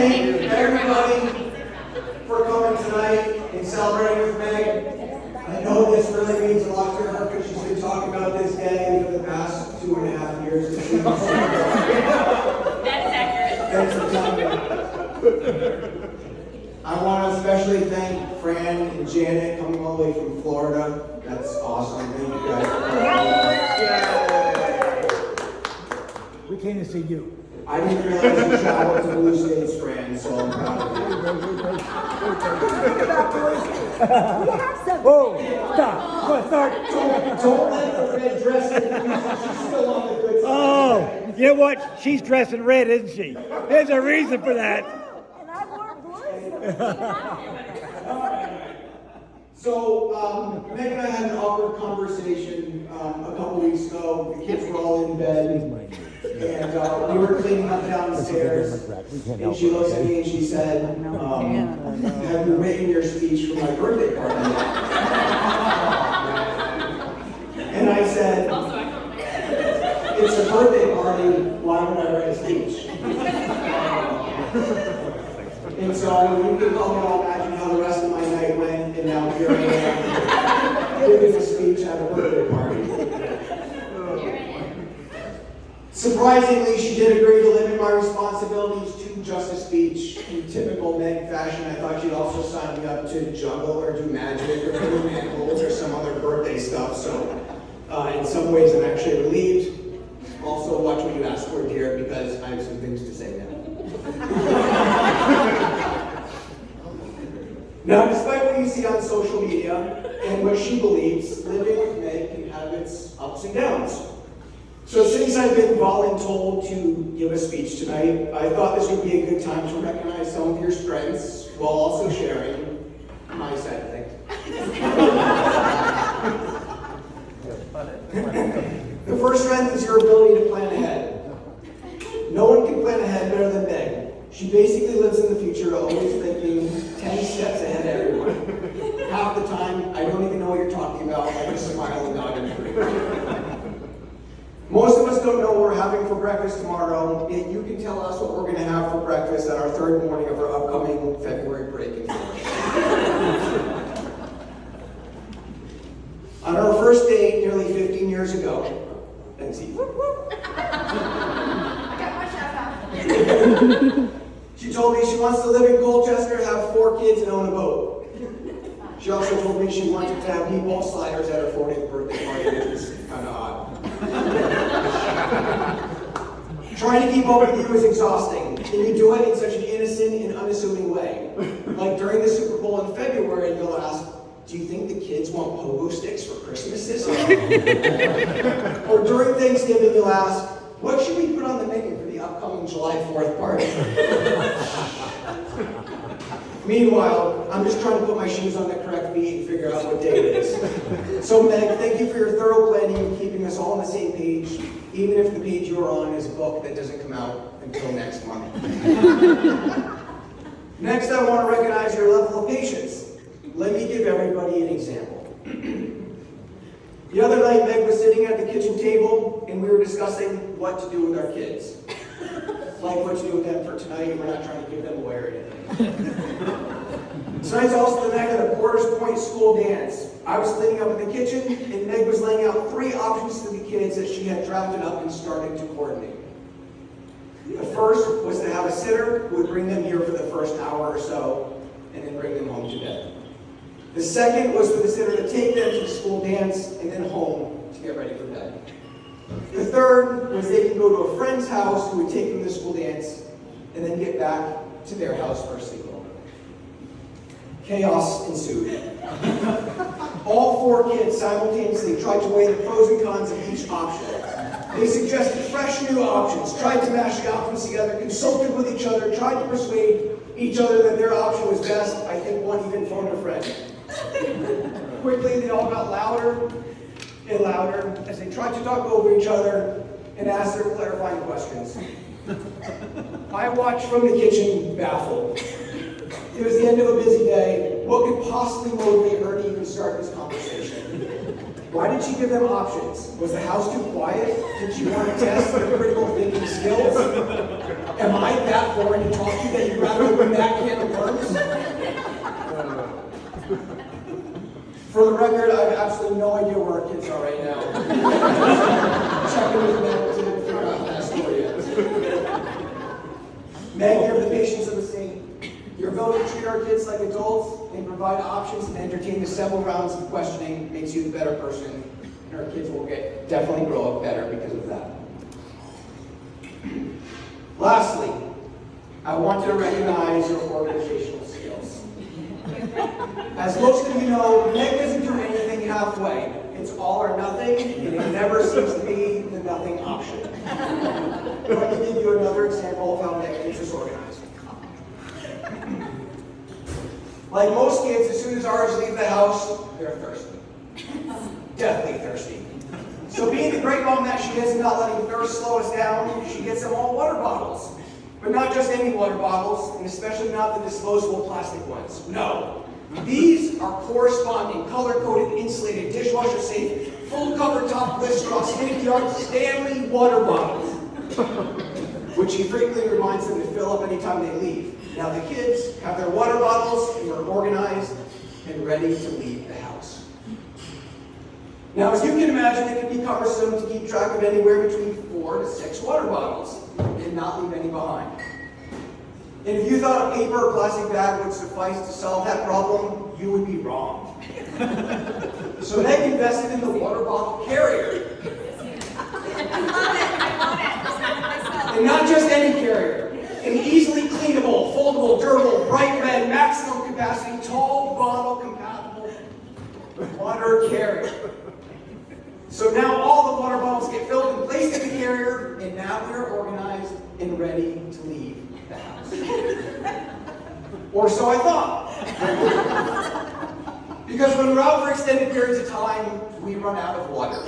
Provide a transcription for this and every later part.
thank everybody for coming tonight and celebrating with Meg. I know this really means a lot to her because she's been talking about this day for the past 2.5 years. That's accurate. Thanks for coming. I want to especially thank Fran and Janet coming all the way from Florida. That's awesome. Thank you guys for coming. We came to see you. I didn't realize you traveled to Blue States, Fran, so I'm proud of you. Whoa, stop. Go start. Don't let the red dress confuse you. She's still on the good side. Oh, you know what? She's dressed in red, isn't she? There's a reason for that. And I wore blue. So, Meg and I had an awkward conversation a couple weeks ago. The kids were all in bed, and we were cleaning up downstairs. And she looks at me and she said, "Have you written your speech for my birthday party yet?" And I said, "It's a birthday party. Why would I write a speech?" And so you can all imagine how the rest of my night went, and now here I am giving a speech at a birthday party. Surprisingly, she did agree to limit my responsibilities to just a speech. In typical Meg fashion, I thought she'd also sign me up to juggle or do magic or do manacles or some other birthday stuff. So in some ways, I'm actually relieved. Also, watch what you ask for, dear, because I have some things to say now. Now, despite what you see on social media and what she believes, living with Meg can have its ups and downs. So since I've been voluntold to give a speech tonight, I thought this would be a good time to recognize some of your strengths while also sharing my side of things. The first strength is your ability to plan ahead. No one can plan ahead better than Meg. She basically lives in the future, always thinking 10 steps ahead of everyone. Half the time, I don't even know what you're talking about. I just smile and nod and agree. Most of us don't know what we're having for breakfast tomorrow, yet you can tell us what we're going to have for breakfast on our third morning of our upcoming February break in Florida. On our first date nearly 15 years ago, she told me she wants to live in Colchester, have 4 kids, and own a boat. She also told me she wanted to have meatball sliders at her 40th birthday party, which is kind of odd. Trying to keep up with you is exhausting, and you do it in such an innocent and unassuming way. Like during the Super Bowl in February, you'll ask, "Do you think the kids want pogo sticks for Christmas this year?" Or during Thanksgiving, you'll ask, "What should we put on the menu for the upcoming July 4th party?" Meanwhile, I'm just trying to put my shoes on the correct feet and figure out what day it is. So Meg, thank you for your thorough planning and keeping us all on the same page, even if the page you're on is a book that doesn't come out until next month. Next, I want to recognize your level of patience. Let me give everybody an example. The other night, Meg was sitting at the kitchen table, and we were discussing what to do with our kids. Like what to do with them for tonight, we're not trying to give them away or anything. Tonight's also the night of the Porter's Point school dance. I was cleaning up in the kitchen, and Meg was laying out 3 options to the kids that she had drafted up and started to coordinate. The first was to have a sitter who would bring them here for the first hour or so, and then bring them home to bed. The second was for the sitter to take them to the school dance and then home to get ready for bed. The third was they could go to a friend's house who would take them to the school dance and then get back to their house for a sleepover. Chaos ensued. All 4 kids simultaneously tried to weigh the pros and cons of each option. They suggested fresh new options, tried to mash the options together, consulted with each other, tried to persuade each other that their option was best. I think one even phoned a friend. Quickly, they all got louder and louder as they tried to talk over each other and ask their clarifying questions. I watched from the kitchen, baffled. It was the end of a busy day. What could possibly motivate her to even start this conversation? Why did she give them options? Was the house too quiet? Did she want to test their critical thinking skills? Am I that boring to talk to that you'd rather open that can of worms? For the record, I have absolutely no idea where our kids are right now. Checking with them to figure out that story yet. Meg, you have the patience of a saint. Your ability to treat our kids like adults and provide options and entertain the several rounds of questioning makes you the better person. And our kids will definitely grow up better because of that. Lastly, I want to recognize your organizational skills. As most of you know, Meg doesn't do anything halfway. It's all or nothing, and it never seems to be the nothing option. Let me give you another example of how Meg is disorganized. Like most kids, as soon as ours leave the house, they're thirsty. Deathly thirsty. So being the great mom that she is and not letting thirst slow us down, she gets them all water bottles. But not just any water bottles, and especially not the disposable plastic ones. No. These are corresponding, color-coded, insulated, dishwasher-safe, full-cover top blister-off, state-of-the-art Stanley water bottles, which she frequently reminds them to fill up anytime they leave. Now the kids have their water bottles and are organized and ready to leave the house. Now, as you can imagine, it can be cumbersome to keep track of anywhere between 4 to 6 water bottles and not leave any behind. And if you thought a paper or plastic bag would suffice to solve that problem, you would be wrong. So Meg invested in the water bottle carrier. And not just any carrier. An easily cleanable, foldable, durable, bright red, maximum capacity, tall bottle compatible water carrier. So now all the water bottles get filled and placed in the carrier, and now we are organized and ready to leave the house. Or so I thought. Because when we're out for extended periods of time, we run out of water.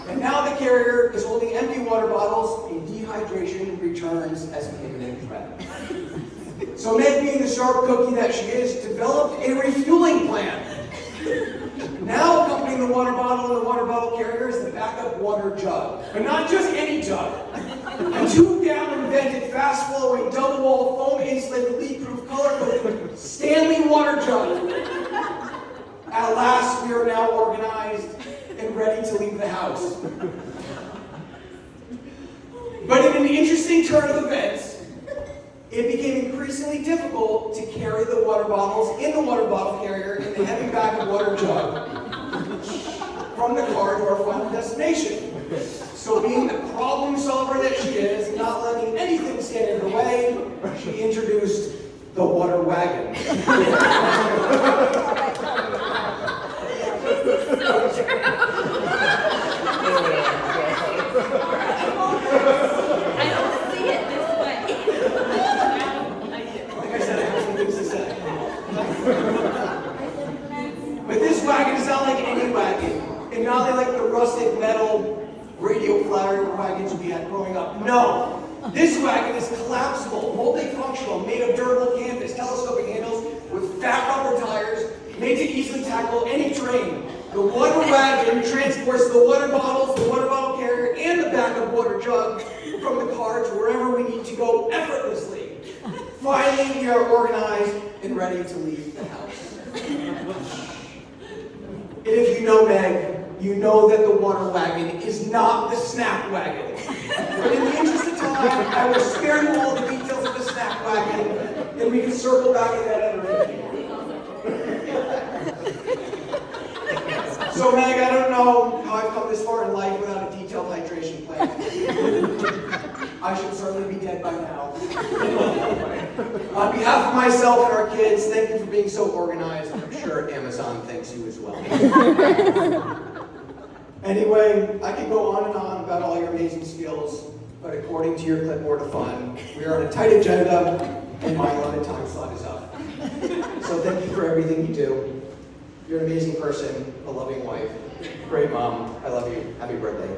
And now the carrier is holding empty water bottles, and dehydration returns as an imminent threat. So Meg, being the sharp cookie that she is, developed a refueling plan. Now accompanying the water bottle and the water bottle carrier is the backup water jug. But not just any jug. A 2-gallon vented, fast-flowing, double-walled, foam-insulated, leak-proof, color-coded Stanley water jug. At last, we are now organized and ready to leave the house. But in an interesting turn of events, it became increasingly difficult to carry the water bottles in the water bottle carrier in the heavy backup water jug from the car to our final destination. So being the problem solver that she is, not letting anything stand in her way, she introduced the water wagon. But this wagon is not like any wagon, and not like the rusted metal radio flyer wagons we had growing up. No! This wagon is collapsible, multifunctional, made of durable canvas, telescopic handles, with fat rubber tires, made to easily tackle any terrain. The water wagon transports the water bottles, the water bottle carrier, and the backup water jug from the car to wherever we need to go effortlessly. Finally, we are organized and ready to leave the house. And if you know Meg, you know that the water wagon is not the snack wagon. But in the interest of time, I will spare you all the details of the snack wagon, and we can circle back at that other video. So Meg, I don't know how I've come this far in life without a detailed hydration plan. I should certainly be dead by now. On behalf of myself and our kids, thank you for being so organized. I'm sure Amazon thanks you as well. Anyway, I could go on and on about all your amazing skills, but according to your clipboard of fun, we are on a tight agenda, and my allotted time slot is up. So thank you for everything you do. You're an amazing person, a loving wife, great mom. I love you. Happy birthday.